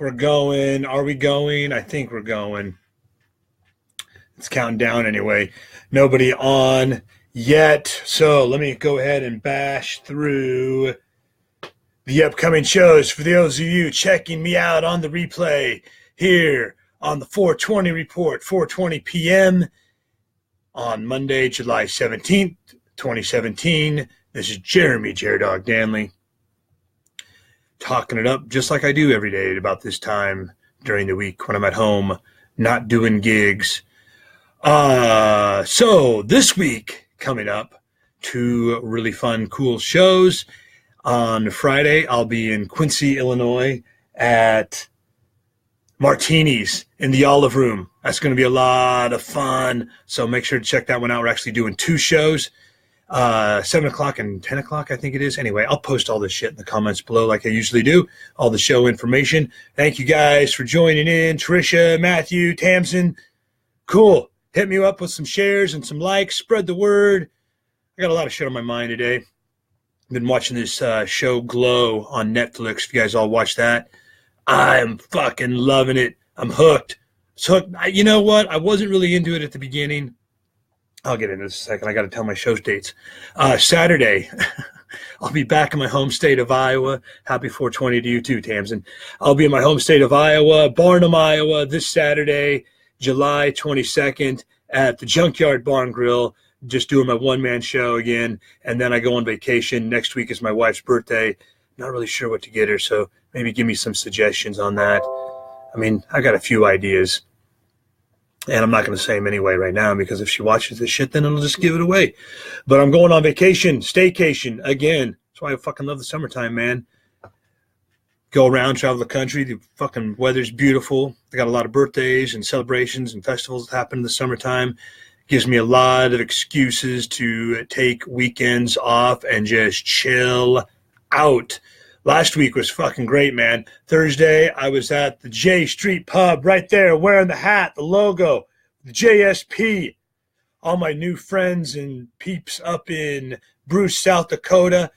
We're going. Are we going? I think we're going. It's counting down anyway. Nobody on yet. So let me go ahead and bash through the upcoming shows for those of you checking me out on the replay here on the 420 report, 4:20 p.m. on Monday, July 17th, 2017. This is Jeremy jer-dog Danley talking it up just like I do every day about this time during the week when I'm at home not doing gigs. So this week coming up, two really fun, cool shows. On Friday, I'll be in Quincy, Illinois at Martini's in the Olive Room. That's going to be a lot of fun, so make sure to check that one out. We're actually doing two shows, 7 o'clock and 10 o'clock, I think it is. Anyway, I'll post all this shit in the comments below like I usually do, all the show information. Thank you guys for joining in. Tricia, Matthew, Tamsin, cool. Hit me up with some shares and some likes. Spread the word. I got a lot of shit on my mind today. I've been watching this show Glow on Netflix. If you guys all watch that, I'm fucking loving it. I'm hooked. So you know what? I wasn't really into it at the beginning. I'll get into this in a second. I got to tell my show dates. Saturday, I'll be back in my home state of Iowa. Happy 420 to you too, Tamsin. I'll be in my home state of Iowa, Barnum, Iowa, this Saturday, July 22nd at the Junkyard Bar and Grill. Just doing my one-man show again, and then I go on vacation. Next week is my wife's birthday. Not really sure what to get her, so maybe give me some suggestions on that. I mean, I got a few ideas, and I'm not going to say them anyway right now because if she watches this shit, then I'll just give it away. But I'm going on vacation, staycation again. That's why I fucking love the summertime, man. Go around, travel the country. The fucking weather's beautiful. I got a lot of birthdays and celebrations and festivals that happen in the summertime. Gives me a lot of excuses to take weekends off and just chill out. Last week was fucking great, man. Thursday, I was at the J Street Pub right there wearing the hat, the logo, the JSP. All my new friends and peeps up in Bruce, South Dakota.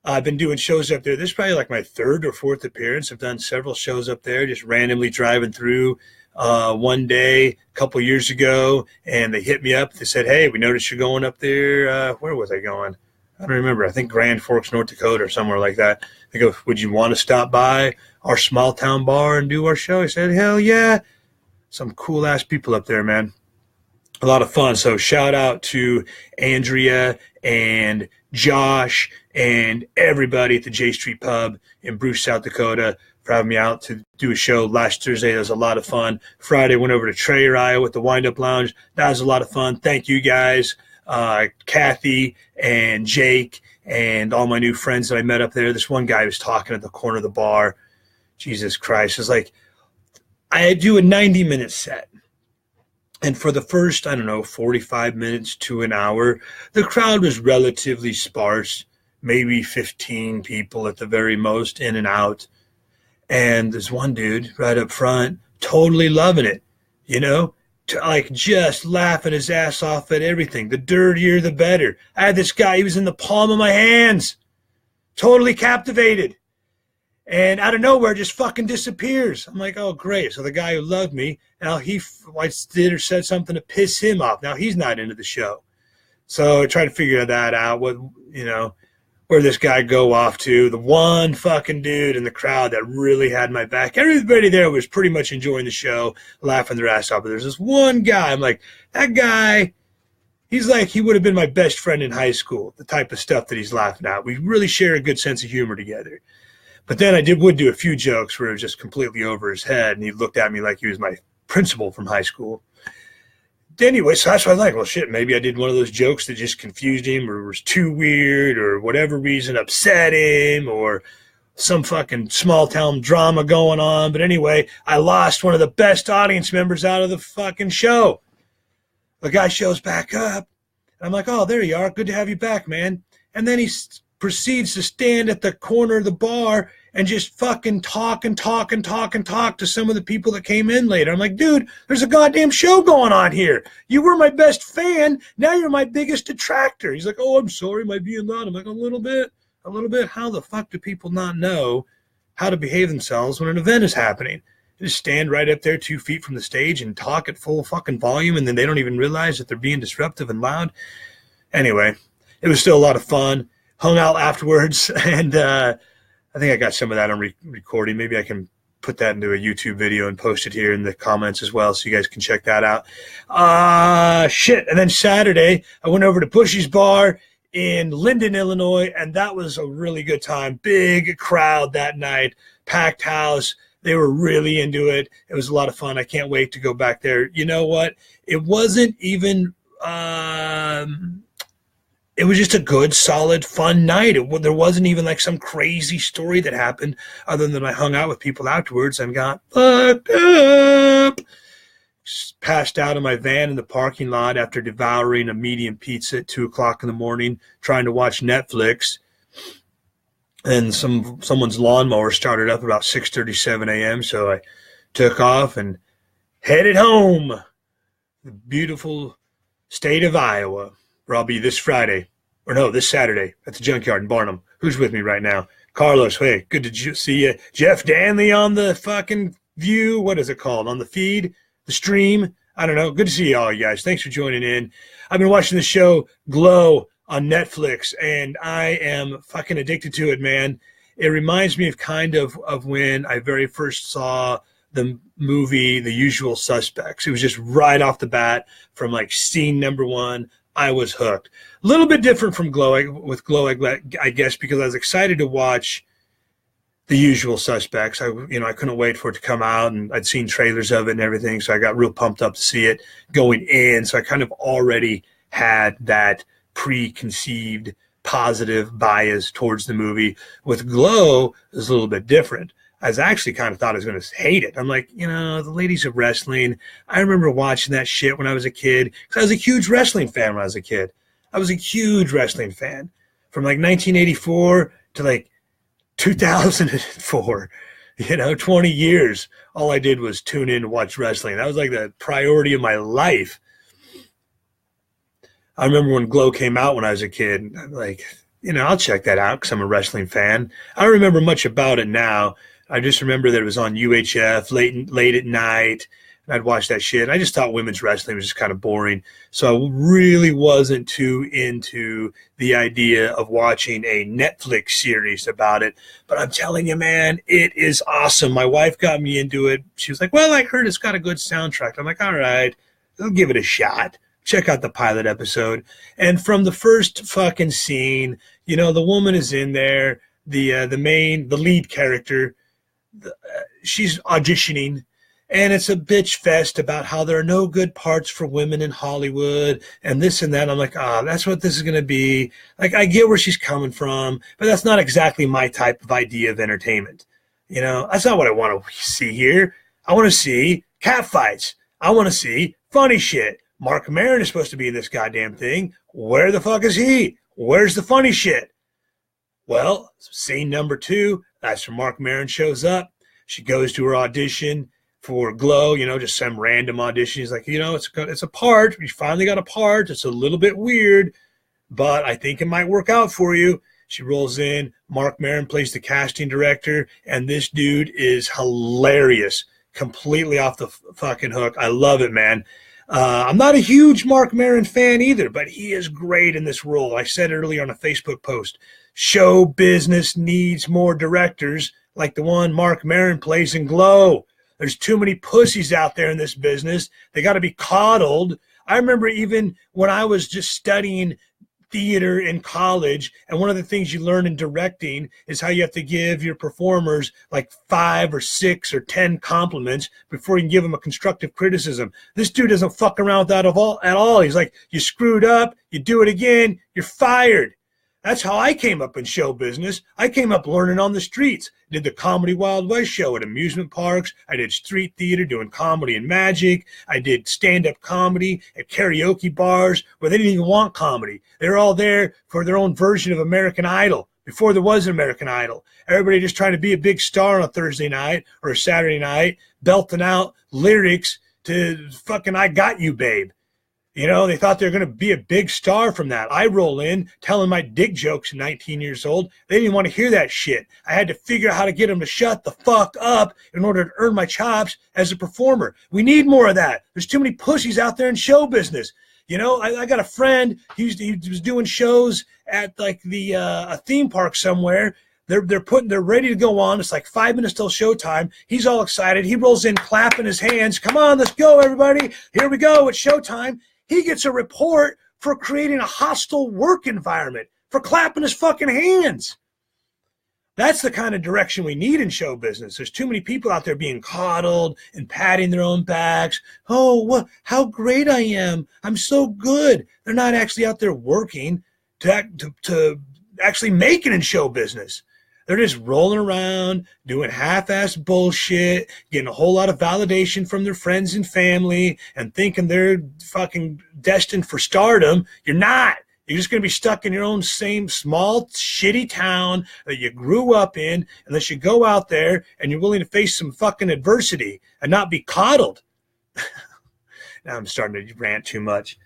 I've been doing shows up there. This is probably like my third or fourth appearance. I've done several shows up there, just randomly driving through. One day a couple years ago, and they hit me up. They said, hey, we noticed you're going up there. Where was I going? I don't remember. I think Grand Forks, North Dakota or somewhere like that. They go, would you want to stop by our small town bar and do our show? I said, hell yeah. Some cool ass people up there, man. A lot of fun. So shout out to Andrea and Josh and everybody at the J Street Pub in Bruce, South Dakota for having me out to do a show last Thursday. That was a lot of fun. Friday, went over to Trayer, Iowa at the Wind Up Lounge. That was a lot of fun. Thank you guys, Kathy and Jake and all my new friends that I met up there. This one guy was talking at the corner of the bar. Jesus Christ. It's like I do a 90-minute set. And for the first, 45 minutes to an hour, the crowd was relatively sparse, maybe 15 people at the very most, in and out. And there's one dude right up front, totally loving it, like just laughing his ass off at everything. The dirtier, the better. I had this guy, he was in the palm of my hands, totally captivated. And out of nowhere, just fucking disappears. I'm like, oh, great. So the guy who loved me, now he did or said something to piss him off. Now he's not into the show. So I tried to figure that out, where this guy go off to. The one fucking dude in the crowd that really had my back. Everybody there was pretty much enjoying the show, laughing their ass off. But there's this one guy. I'm like, that guy, he's like, he would have been my best friend in high school, the type of stuff that he's laughing at. We really share a good sense of humor together. But then I would do a few jokes where it was just completely over his head, and he looked at me like he was my principal from high school. Anyway, so that's why I was like, well, shit, maybe I did one of those jokes that just confused him or was too weird or whatever reason upset him or some fucking small town drama going on. But anyway, I lost one of the best audience members out of the fucking show. The guy shows back up. And I'm like, oh, there you are. Good to have you back, man. And then he proceeds to stand at the corner of the bar and just fucking talk to some of the people that came in later. I'm like, dude, there's a goddamn show going on here. You were my best fan. Now you're my biggest detractor. He's like, oh, I'm sorry, am I being loud? I'm like, a little bit. How the fuck do people not know how to behave themselves when an event is happening. They just stand right up there 2 feet from the stage and talk at full fucking volume, and then they don't even realize that they're being disruptive and loud. Anyway, it was still a lot of fun. Hung out afterwards, and I think I got some of that on recording. Maybe I can put that into a YouTube video and post it here in the comments as well, so you guys can check that out. And then Saturday, I went over to Bushy's Bar in Linden, Illinois, and that was a really good time. Big crowd that night, packed house. They were really into it. It was a lot of fun. I can't wait to go back there. You know what? It wasn't even it was just a good, solid, fun night. There wasn't even like some crazy story that happened other than I hung out with people afterwards and got fucked up. Passed out in my van in the parking lot after devouring a medium pizza at 2 o'clock in the morning, trying to watch Netflix. And someone's lawnmower started up about 6:37 a.m., so I took off and headed home. The beautiful state of Iowa, where I'll be this Saturday at the junkyard in Barnum. Who's with me right now? Carlos, hey, good to see you. Jeff Danley on the fucking view. What is it called? On the feed? The stream? I don't know. Good to see you all, you guys. Thanks for joining in. I've been watching the show Glow on Netflix, and I am fucking addicted to it, man. It reminds me of kind of when I very first saw the movie The Usual Suspects. It was just right off the bat from like scene number one. I was hooked. A little bit different from Glow, I guess, because I was excited to watch The Usual Suspects. I couldn't wait for it to come out, and I'd seen trailers of it and everything, so I got real pumped up to see it going in. So I kind of already had that preconceived positive bias towards the movie. With Glow, it was a little bit different. I was actually kind of thought I was going to hate it. I'm like, the ladies of wrestling. I remember watching that shit when I was a kid, because I was a huge wrestling fan when I was a kid. I was a huge wrestling fan from like 1984 to like 2004. 20 years. All I did was tune in and watch wrestling. That was like the priority of my life. I remember when Glow came out when I was a kid. I'm like, I'll check that out because I'm a wrestling fan. I don't remember much about it now. I just remember that it was on UHF late at night, and I'd watch that shit. I just thought women's wrestling was just kind of boring, so I really wasn't too into the idea of watching a Netflix series about it. But I'm telling you, man, it is awesome. My wife got me into it. She was like, well, I heard it's got a good soundtrack. I'm like, all right, I'll give it a shot. Check out the pilot episode. And from the first fucking scene, the woman is in there, the lead character, she's auditioning, and it's a bitch fest about how there are no good parts for women in Hollywood and this and that. I'm like, that's what this is going to be. Like, I get where she's coming from, but that's not exactly my type of idea of entertainment. That's not what I want to see here. I want to see catfights. I want to see funny shit. Marc Maron is supposed to be in this goddamn thing. Where the fuck is he? Where's the funny shit? Well, scene number 2, that's where Marc Maron shows up. She goes to her audition for Glow, just some random audition. He's like, it's a part. We finally got a part. It's a little bit weird, but I think it might work out for you. She rolls in. Marc Maron plays the casting director, and this dude is hilarious. Completely off the fucking hook. I love it, man. I'm not a huge Marc Maron fan either, but he is great in this role. I said earlier on a Facebook post, show business needs more directors like the one Marc Maron plays in Glow. There's too many pussies out there in this business. They got to be coddled. I remember even when I was just studying theater in college, and one of the things you learn in directing is how you have to give your performers like 5 or 6 or 10 compliments before you can give them a constructive criticism. This dude doesn't fuck around with that at all. He's like, you screwed up, you do it again, you're fired. That's how I came up in show business. I came up learning on the streets. Did the Comedy Wild West show at amusement parks. I did street theater doing comedy and magic. I did stand-up comedy at karaoke bars where they didn't even want comedy. They were all there for their own version of American Idol before there was an American Idol. Everybody just trying to be a big star on a Thursday night or a Saturday night, belting out lyrics to fucking I Got You, Babe. You know, they thought they were going to be a big star from that. I roll in telling my dick jokes at 19 years old. They didn't want to hear that shit. I had to figure out how to get them to shut the fuck up in order to earn my chops as a performer. We need more of that. There's too many pussies out there in show business. You know, I got a friend, he was doing shows at like a theme park somewhere. They're ready to go on. It's like 5 minutes till showtime. He's all excited. He rolls in clapping his hands. Come on, let's go, everybody. Here we go. It's showtime. He gets a report for creating a hostile work environment, for clapping his fucking hands. That's the kind of direction we need in show business. There's too many people out there being coddled and patting their own backs. Oh, how great I am. I'm so good. They're not actually out there working to actually make it in show business. They're just rolling around, doing half-assed bullshit, getting a whole lot of validation from their friends and family, and thinking they're fucking destined for stardom. You're not. You're just going to be stuck in your own same small, shitty town that you grew up in unless you go out there and you're willing to face some fucking adversity and not be coddled. Now I'm starting to rant too much.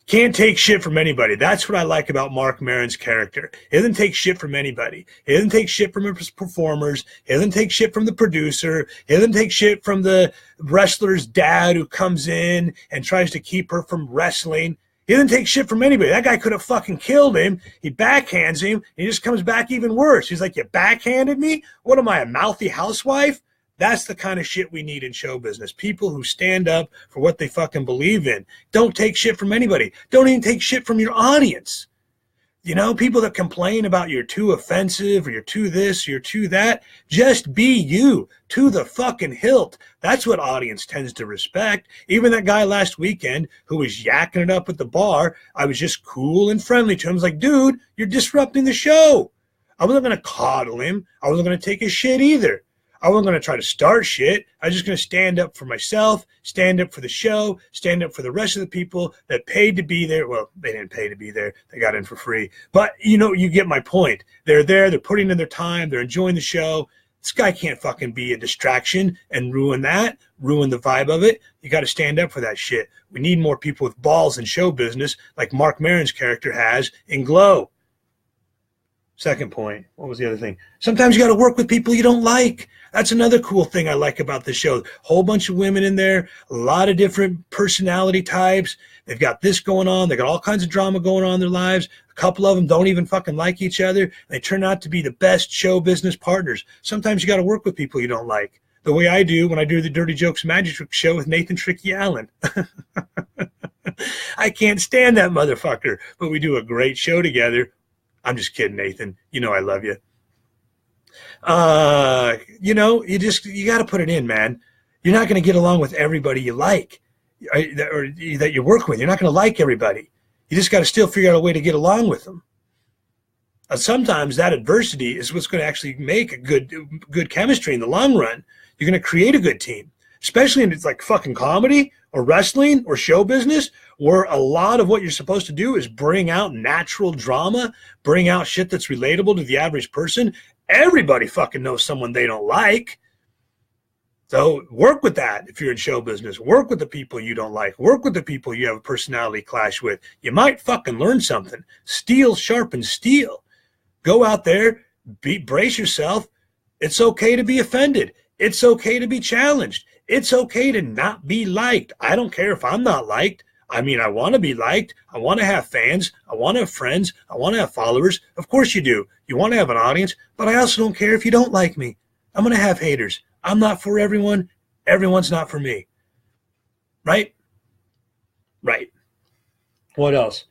Can't take shit from anybody. That's what I like about Marc Maron's character. He doesn't take shit from anybody. He doesn't take shit from his performers. He doesn't take shit from the producer. He doesn't take shit from the wrestler's dad who comes in and tries to keep her from wrestling. He doesn't take shit from anybody. That guy could have fucking killed him. He backhands him. He just comes back even worse. He's like, you backhanded me? What am I, a mouthy housewife? That's the kind of shit we need in show business. People who stand up for what they fucking believe in. Don't take shit from anybody. Don't even take shit from your audience. You know, people that complain about you're too offensive or you're too this, or you're too that. Just be you to the fucking hilt. That's what audience tends to respect. Even that guy last weekend who was yakking it up at the bar, I was just cool and friendly to him. I was like, dude, you're disrupting the show. I wasn't going to coddle him. I wasn't going to take his shit either. I wasn't going to try to start shit. I was just going to stand up for myself, stand up for the show, stand up for the rest of the people that paid to be there. Well, they didn't pay to be there. They got in for free. But, you know, you get my point. They're there. They're putting in their time. They're enjoying the show. This guy can't fucking be a distraction and ruin the vibe of it. You got to stand up for that shit. We need more people with balls in show business like Marc Maron's character has in Glow. Second point. What was the other thing? Sometimes you got to work with people you don't like. That's another cool thing I like about the show. Whole bunch of women in there, a lot of different personality types. They've got this going on. They got all kinds of drama going on in their lives. A couple of them don't even fucking like each other. They turn out to be the best show business partners. Sometimes you got to work with people you don't like. The way I do when I do the Dirty Jokes Magic Trick show with Nathan Tricky Allen. I can't stand that motherfucker, but we do a great show together. I'm just kidding, Nathan. You know I love you. You know, you got to put it in, man. You're not going to get along with everybody you like or that you work with. You're not going to like everybody. You just got to still figure out a way to get along with them. And sometimes that adversity is what's going to actually make a good chemistry in the long run. You're going to create a good team, especially in it's like fucking comedy or wrestling or show business, where a lot of what you're supposed to do is bring out natural drama, bring out shit that's relatable to the average person. Everybody fucking knows someone they don't like. So work with that if you're in show business. Work with the people you don't like. Work with the people you have a personality clash with. You might fucking learn something. Steel sharpens steel. Go out there, brace yourself. It's okay to be offended. It's okay to be challenged. It's okay to not be liked. I don't care if I'm not liked. I mean, I want to be liked. I want to have fans. I want to have friends. I want to have followers. Of course you do. You want to have an audience, but I also don't care if you don't like me. I'm going to have haters. I'm not for everyone. Everyone's not for me. Right? Right. What else?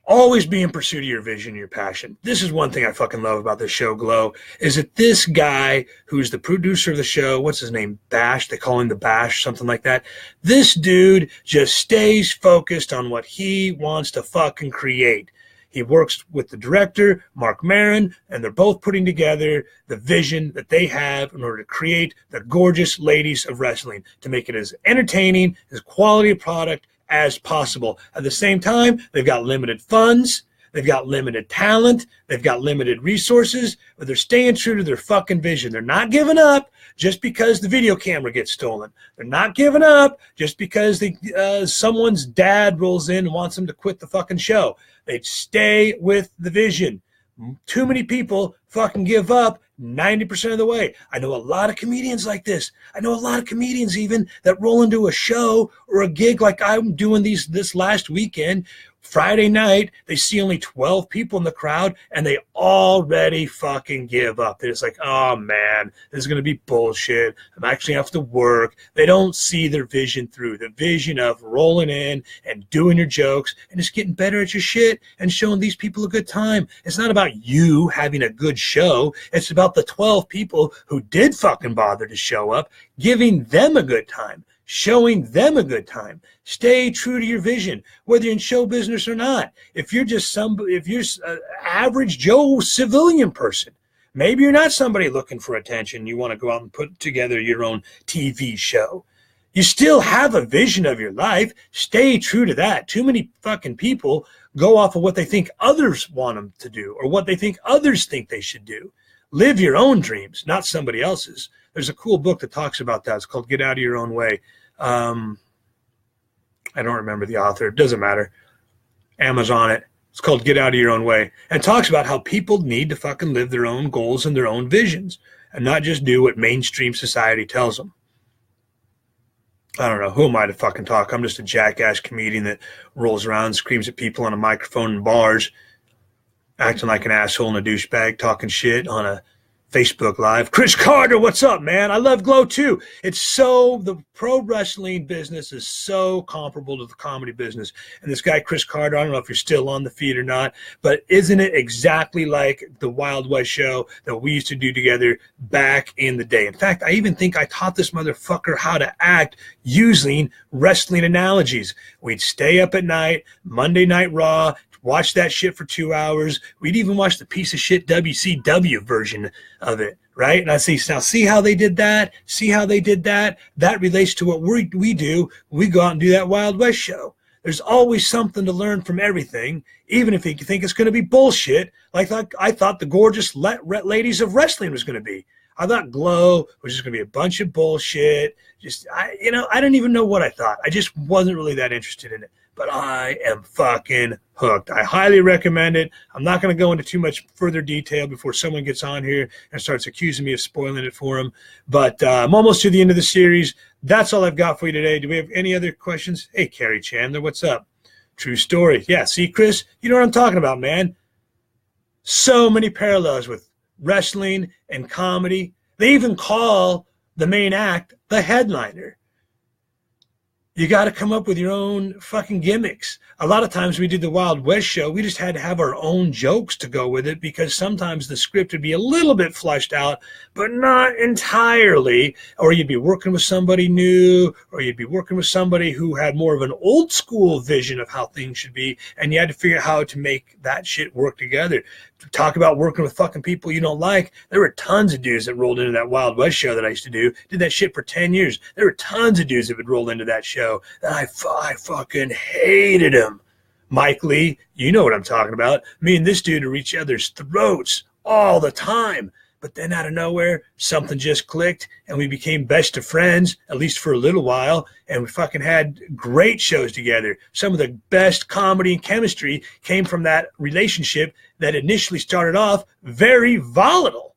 Always be in pursuit of your vision, your passion. This is one thing I fucking love about this show, Glow, is that this guy who's the producer of the show, what's his name? Bash. They call him the Bash, something like that. This dude just stays focused on what he wants to fucking create. He works with the director, Marc Maron, and they're both putting together the vision that they have in order to create the gorgeous ladies of wrestling, to make it as entertaining, as quality of product as possible. At the same time, they've got limited funds. They've got limited talent. They've got limited resources, but they're staying true to their fucking vision. They're not giving up just because the video camera gets stolen. They're not giving up just because someone's dad rolls in and wants them to quit the fucking show. They stay with the vision. Too many people fucking give up 90% of the way. I know a lot of comedians like this. I know a lot of comedians even that roll into a show or a gig like I'm doing this last weekend. Friday night, they see only 12 people in the crowd, and they already fucking give up. They're just like, oh, man, this is going to be bullshit. I'm actually have to work. They don't see their vision through, the vision of rolling in and doing your jokes and just getting better at your shit and showing these people a good time. It's not about you having a good show. It's about the 12 people who did fucking bother to show up, giving them a good time. Showing them a good time. Stay true to your vision, whether you're in show business or not. If you're just if you're an average Joe civilian person, maybe you're not somebody looking for attention. You want to go out and put together your own TV show. You still have a vision of your life. Stay true to that. Too many fucking people go off of what they think others want them to do or what they think others think they should do. Live your own dreams, not somebody else's. There's a cool book that talks about that. It's called Get Out of Your Own Way. I don't remember the author. It doesn't matter. Amazon it. It's called Get Out of Your Own Way. And it talks about how people need to fucking live their own goals and their own visions and not just do what mainstream society tells them. I don't know. Who am I to fucking talk? I'm just a jackass comedian that rolls around and screams at people on a microphone in bars, acting like an asshole and a douchebag, talking shit on a Facebook Live. Chris Carter, what's up, man? I love Glow too. The pro wrestling business is so comparable to the comedy business. And this guy, Chris Carter, I don't know if you're still on the feed or not, but isn't it exactly like the Wild West show that we used to do together back in the day? In fact, I even think I taught this motherfucker how to act using wrestling analogies. We'd stay up at night, Monday Night Raw, watch that shit for 2 hours. We'd even watch the piece of shit WCW version of it, right? And I say, now see how they did that? See how they did that? That relates to what we do. We go out and do that Wild West show. There's always something to learn from everything, even if you think it's going to be bullshit, like I thought the gorgeous ladies of wrestling was going to be. I thought Glow was just going to be a bunch of bullshit. I didn't even know what I thought. I just wasn't really that interested in it. But I am fucking hooked. I highly recommend it. I'm not going to go into too much further detail before someone gets on here and starts accusing me of spoiling it for them. But I'm almost to the end of the series. That's all I've got for you today. Do we have any other questions? Hey, Carrie Chandler, what's up? True story. Yeah, see, Chris, you know what I'm talking about, man. So many parallels with wrestling and comedy. They even call the main act the headliner. You got to come up with your own fucking gimmicks. A lot of times we did the Wild West show. We just had to have our own jokes to go with it because sometimes the script would be a little bit fleshed out, but not entirely. Or you'd be working with somebody new, or you'd be working with somebody who had more of an old school vision of how things should be, and you had to figure out how to make that shit work together. Talk about working with fucking people you don't like. There were tons of dudes that rolled into that Wild West show that I used to do. Did that shit for 10 years. There were tons of dudes that would roll into that show that I fucking hated him. Mike Lee, you know what I'm talking about. Me and this dude would reach each other's throats all the time. But then out of nowhere, something just clicked, and we became best of friends, at least for a little while, and we fucking had great shows together. Some of the best comedy and chemistry came from that relationship that initially started off very volatile.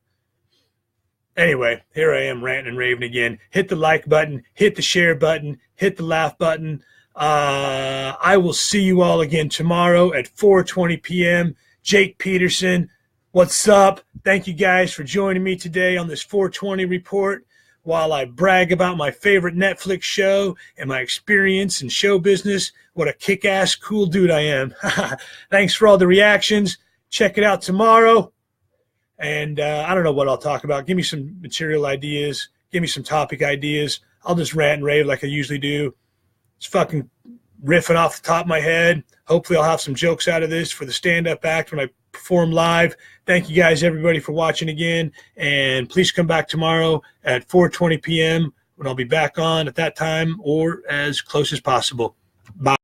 Anyway, here I am ranting and raving again. Hit the like button, hit the share button, hit the laugh button. I will see you all again tomorrow at 4:20 p.m. Jake Peterson, what's up? Thank you guys for joining me today on this 420 report while I brag about my favorite Netflix show and my experience in show business. What a kick-ass cool dude I am. Thanks for all the reactions. Check it out tomorrow. And I don't know what I'll talk about. Give me some material ideas. Give me some topic ideas. I'll just rant and rave like I usually do. It's fucking riffing off the top of my head. Hopefully I'll have some jokes out of this for the stand-up act when I perform live. Thank you guys, everybody, for watching again. And please come back tomorrow at 4:20 p.m. when I'll be back on at that time or as close as possible. Bye.